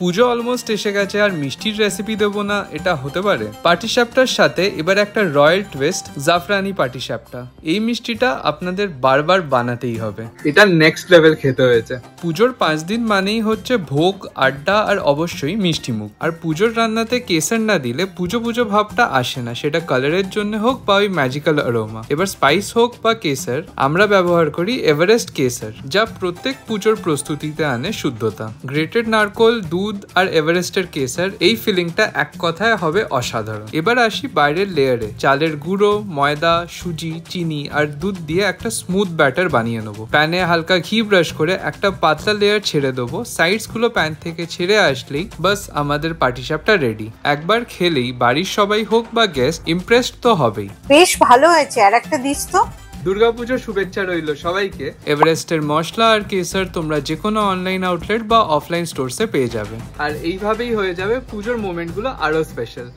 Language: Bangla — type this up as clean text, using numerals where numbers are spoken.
পুজো অলমোস্ট এসে গেছে আর মিষ্টির রেসিপি দেবো না, এটা হতে পারে? পাটিসাপটার সাথে এবার একটা রয়্যাল টুইস্ট, জাফরানি পাটিসাপটা। এই মিষ্টিটা আপনাদের বারবার বানাতেই হবে, এটা নেক্সট লেভেল খেতে হয়েছে। পুজোর 5 দিন মানেই হচ্ছে ভোগ, আড্ডা আর অবশ্যই মিষ্টি মুখ। আর পুজোর রান্নাতে কেসার না দিলে পুজো পুজো ভাবটা আসে না, সেটা কালারের জন্য হোক বা ওই ম্যাজিক্যাল অ্যারোমা। এবার স্পাইস হোক বা কেসার, আমরা ব্যবহার করি এভারেস্ট কেসার, যা প্রত্যেক পুজোর প্রস্তুতিতে আনে শুদ্ধতা। গ্রেটেড নারকোল, দুধ আর এভারেস্টের কেসার, এই ফিলিংটা এক কথায় হবে অসাধারণ। এবার আসি বাইরের লেয়ারে। চালের গুঁড়ো, ময়দা, সুজি, চিনি আর দুধ দিয়ে একটা স্মুথ ব্যাটার বানিয়ে নেবো। প্যানে হালকা ঘি ব্রাশ করে একটা পাতলা লেয়ার ছেড়ে দেবো। সাইডস গুলো প্যান থেকে ছেড়ে আসলেই বাস আমাদের পাটিসাপটা রেডি। একবার খেলেই বাড়ির সবাই হোক বা গেস্ট ইমপ্রেসড তো হবেই। বেশ ভালো হয়েছে, আর একটা দিস তো। দুর্গাপুজোর শুভেচ্ছা রইল সবাইকে। এভারেস্টের মশলা আর কেসার তোমরা যে কোনো অনলাইন আউটলেট বা অফলাইন স্টোরসে পেয়ে যাবে। আর এইভাবেই হয়ে যাবে পুজোর মোমেন্টগুলো আরো স্পেশাল।